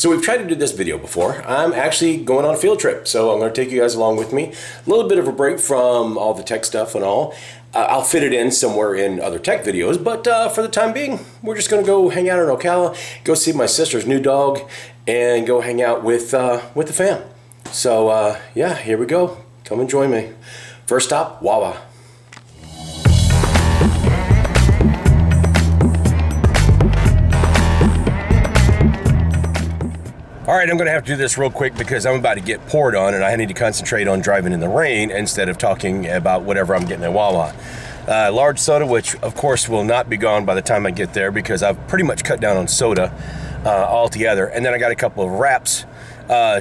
So we've tried to do this video before. I'm actually going on a field trip, so I'm going to take you guys along with me. A little bit of a break from all the tech stuff and all. I'll fit it in somewhere in other tech videos, but for the time being, we're just going to go hang out in Ocala, go see my sister's new dog, and go hang out with the fam. So yeah, here we go. Come and join me. First stop, Wawa. All right, I'm gonna have to do this real quick because I'm about to get poured on and I need to concentrate on driving in the rain instead of talking about whatever I'm getting at Wawa. Large soda, which of course will not be gone by the time I get there because I've pretty much cut down on soda altogether. And then I got a couple of wraps,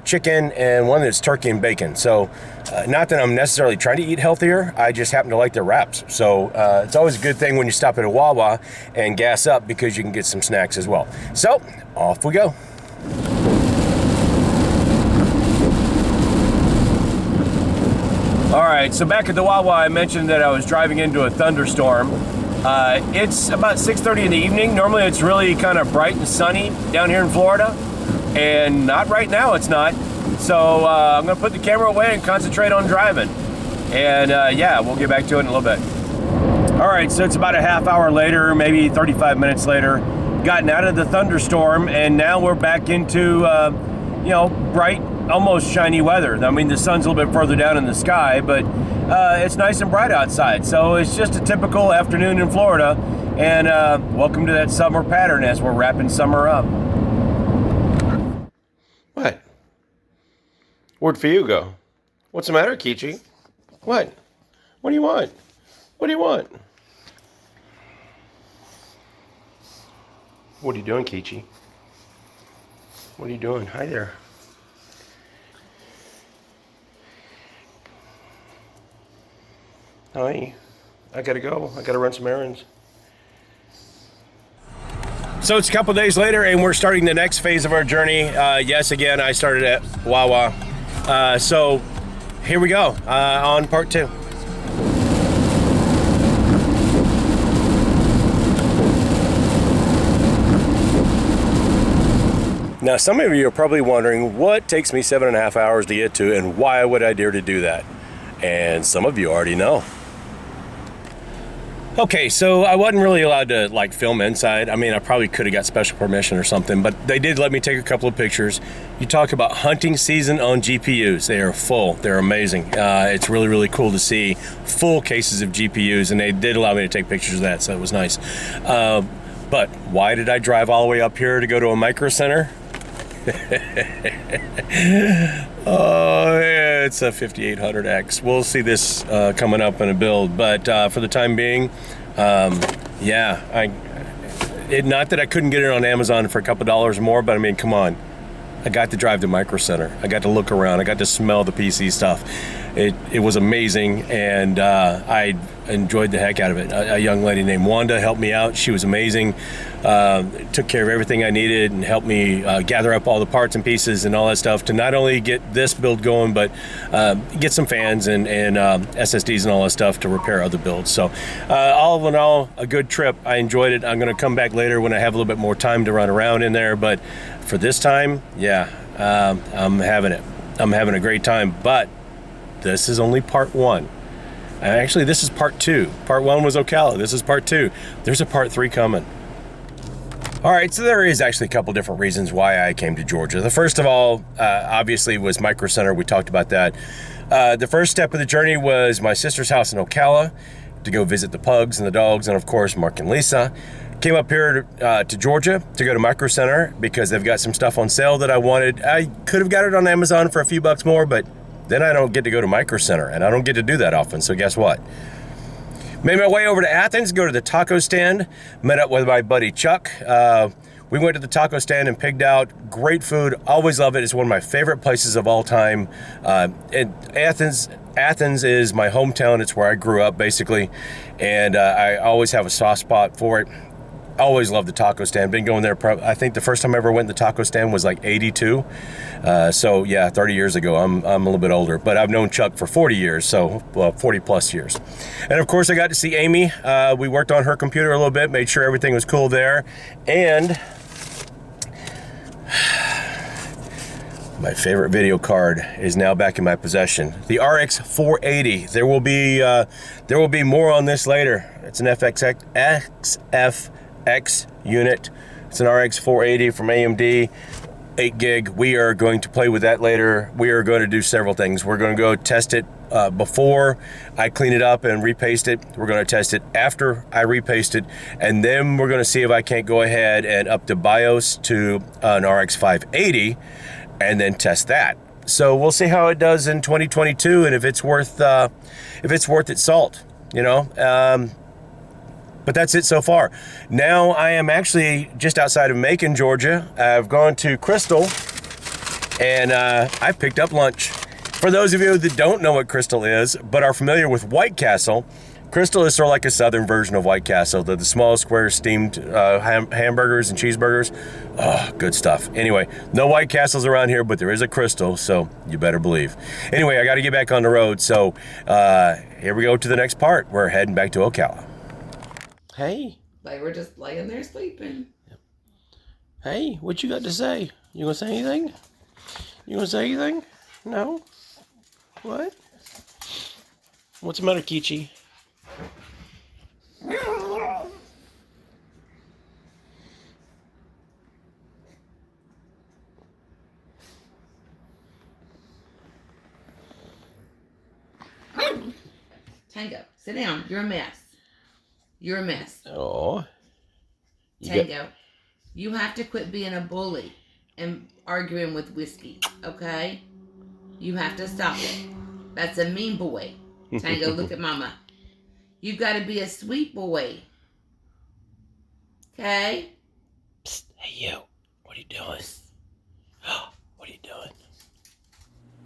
chicken, and one that's turkey and bacon. So not that I'm necessarily trying to eat healthier, I just happen to like their wraps. So it's always a good thing when you stop at a Wawa and gas up because you can get some snacks as well. So off we go. All right, so back at the Wawa, I mentioned that I was driving into a thunderstorm. It's about 6:30 in the evening. Normally it's really kind of bright and sunny down here in Florida, and not right now, it's not. So I'm gonna put the camera away and concentrate on driving. And yeah, we'll get back to it in a little bit. All right, so it's about a half hour later, maybe 35 minutes later, gotten out of the thunderstorm, and now we're back into, you know, bright, almost shiny weather. I mean, the sun's a little bit further down in the sky, but it's nice and bright outside. So it's just a typical afternoon in Florida, and welcome to that summer pattern as we're wrapping summer up. What? Where'd for you go? What's the matter, Kichi? What? What do you want? What do you want? What are you doing, Kichi? What are you doing? Hi there. Hi, I gotta go. I gotta run some errands. So it's a couple days later and we're starting the next phase of our journey. Yes, again, I started at Wawa. So here we go on part 2. Now, some of you are probably wondering what takes me 7.5 hours to get to and why would I dare to do that? And some of you already know. Okay, so I wasn't really allowed to like film inside. I mean, I probably could have got special permission or something, but they did let me take a couple of pictures. You talk about hunting season on GPUs. They are full. They're amazing. It's really, really cool to see full cases of GPUs, and they did allow me to take pictures of that, so it was nice. But why did I drive all the way up here to go to a micro center? Oh, yeah, it's a 5800X. We'll see this coming up in a build, but for the time being, yeah, not that I couldn't get it on Amazon for a couple dollars more, but I mean, come on. I got to drive to Micro Center. I got to look around. I got to smell the PC stuff. It was amazing, and I enjoyed the heck out of it. A young lady named Wanda helped me out. She was amazing. Took care of everything I needed and helped me gather up all the parts and pieces and all that stuff to not only get this build going, but get some fans and SSDs and all that stuff to repair other builds. So all in all, a good trip. I enjoyed it. I'm going to come back later when I have a little bit more time to run around in there, but for this time, yeah, I'm having it. I'm having a great time, but this is only part 1. Actually, this is part 2. Part 1 was Ocala. This is part 2. There's a part 3 coming. All right, so there is actually a couple different reasons why I came to Georgia. The first of all, obviously, was Micro Center. We talked about that. The first step of the journey was my sister's house in Ocala to go visit the pugs and the dogs, and of course, Mark and Lisa. Came up here to Georgia to go to Micro Center because they've got some stuff on sale that I wanted. I could have got it on Amazon for a few bucks more, but then I don't get to go to Micro Center, and I don't get to do that often, so guess what? Made my way over to Athens, go to the taco stand, met up with my buddy Chuck. We went to the taco stand and pigged out. Great food, always love it. It's one of my favorite places of all time. And Athens is my hometown. It's where I grew up, basically, and I always have a soft spot for it. Always loved the taco stand. Been going there, I think the first time I ever went to the taco stand was like 82. So yeah, 30 years ago. I'm a little bit older, but I've known Chuck for 40 years, so well, 40 plus years. And of course I got to see Amy. We worked on her computer a little bit, made sure everything was cool there. And My favorite video card is now back in my possession. The RX 480. There will be more on this later. It's an XFX unit. It's an RX 480 from AMD, 8 gig. We are going to play with that later. We are going to do several things. We're going to go test it before I clean it up and repaste it. We're going to test it after I repaste it, and then we're going to see if I can't go ahead and up the BIOS to an RX 580 and then test that. So we'll see how it does in 2022 and if it's worth its salt, you know. But that's it so far. Now I am actually just outside of Macon, Georgia. I've gone to Crystal and I picked up lunch. For those of you that don't know what Crystal is, but are familiar with White Castle, Crystal is sort of like a southern version of White Castle. The small square steamed hamburgers and cheeseburgers. Oh, good stuff. Anyway, no White Castles around here, but there is a Crystal, so you better believe. Anyway, I got to get back on the road, so here we go to the next part. We're heading back to Ocala. Hey. They were just laying there sleeping. Hey, what you got to say? You gonna say anything? You gonna say anything? No? What? What's the matter, Kichi? Tango, sit down. You're a mess. You're a mess. Oh. Tango, you have to quit being a bully and arguing with Whiskey, okay? You have to stop it. That's a mean boy. Tango, look at Mama. You've got to be a sweet boy. Okay? Psst, hey you. What are you doing? What are you doing?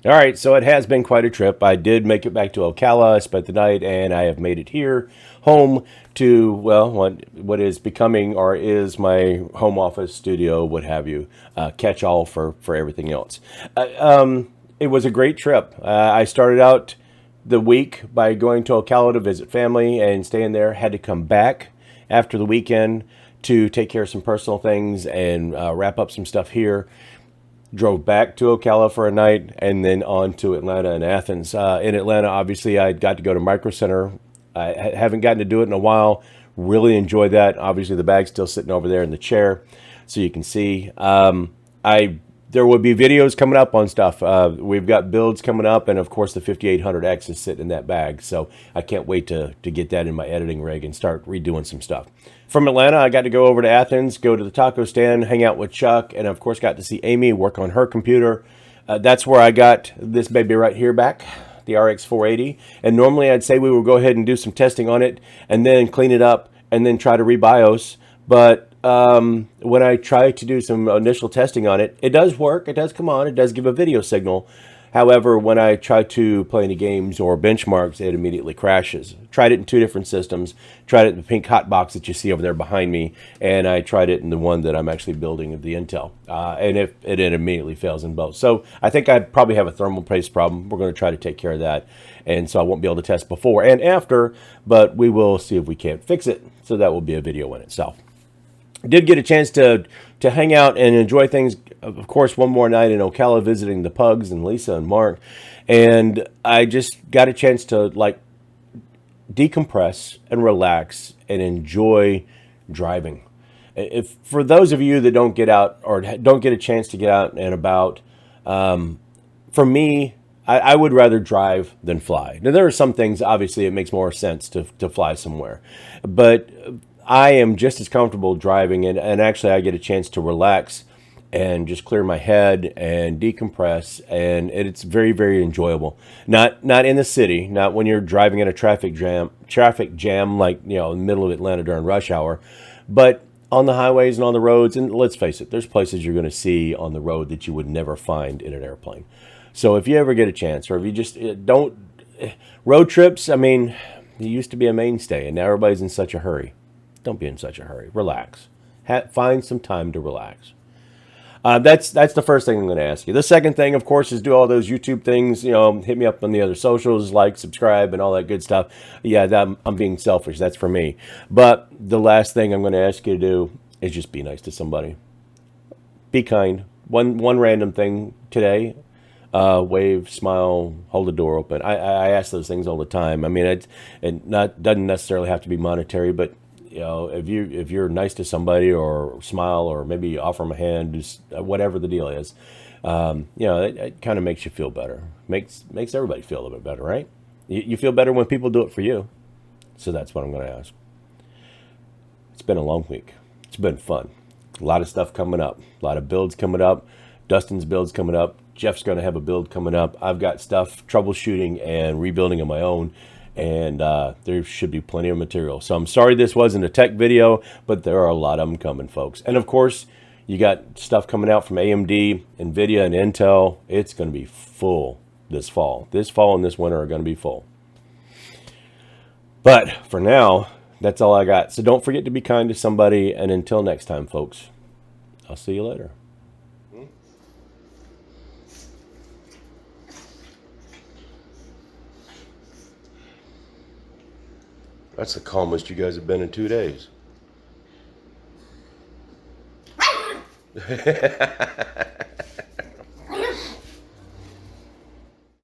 All right, so it has been quite a trip. I did make it back to Ocala. I spent the night, and I have made it here home to, well, what is becoming or is my home office, studio, what have you, catch-all for everything else. It was a great trip. I started out the week by going to Ocala to visit family and staying there. Had to come back after the weekend to take care of some personal things and wrap up some stuff here. Drove back to Ocala for a night and then on to Atlanta and Athens. In Atlanta, obviously, I got to go to Micro Center. I haven't gotten to do it in a while. Really enjoyed that. Obviously, the bag's still sitting over there in the chair, so you can see. There will be videos coming up on stuff. We've got builds coming up, and of course, the 5800X is sitting in that bag. So I can't wait to get that in my editing rig and start redoing some stuff. From Atlanta, I got to go over to Athens, go to the taco stand, hang out with Chuck, and of course got to see Amy work on her computer. That's where I got this baby right here back, the RX 480. And normally I'd say we would go ahead and do some testing on it and then clean it up and then try to re-BIOS. But when I try to do some initial testing on it, it does work. It does come on. It does give a video signal. However, when I try to play any games or benchmarks, it immediately crashes. Tried it in 2 different systems. Tried it in the pink hot box that you see over there behind me, and I tried it in the one that I'm actually building of the Intel. And it immediately fails in both. So I think I probably have a thermal paste problem. We're going to try to take care of that. And so I won't be able to test before and after, but we will see if we can't fix it. So that will be a video in itself. Did get a chance to hang out and enjoy things, of course, one more night in Ocala visiting the Pugs and Lisa and Mark. And I just got a chance to like decompress and relax and enjoy driving. If for those of you that don't get out or don't get a chance to get out and about, for me, I would rather drive than fly. Now, there are some things, obviously, it makes more sense to fly somewhere. But I am just as comfortable driving, and actually I get a chance to relax and just clear my head and decompress, and it's very, very enjoyable. Not in the city, not when you're driving in a traffic jam like, you know, in the middle of Atlanta during rush hour, but on the highways and on the roads. And let's face it, there's places you're going to see on the road that you would never find in an airplane. So if you ever get a chance, or if you just don't, road trips, I mean, it used to be a mainstay, and now everybody's in such a hurry. Don't be in such a hurry. Relax. Find some time to relax. That's the first thing I'm going to ask you. The second thing, of course, is do all those YouTube things. You know, hit me up on the other socials, like, subscribe, and all that good stuff. Yeah, I'm being selfish. That's for me. But the last thing I'm going to ask you to do is just be nice to somebody. Be kind. one random thing today. Wave, smile, hold the door open. I ask those things all the time. I mean, it doesn't necessarily have to be monetary, but you know, if you're nice to somebody or smile or maybe offer them a hand, just whatever the deal is, you know, it kind of makes you feel better. Makes everybody feel a little bit better, right? You feel better when people do it for you. So that's what I'm going to ask. It's been a long week. It's been fun. A lot of stuff coming up. A lot of builds coming up. Dustin's build's coming up. Jeff's going to have a build coming up. I've got stuff troubleshooting and rebuilding of my own. And there should be plenty of material. So I'm sorry this wasn't a tech video, but there are a lot of them coming, folks. And of course, you got stuff coming out from AMD, NVIDIA, and Intel. It's going to be full this fall. This fall and this winter are going to be full. But for now, that's all I got. So don't forget to be kind to somebody. And until next time, folks, I'll see you later. That's the calmest you guys have been in 2 days.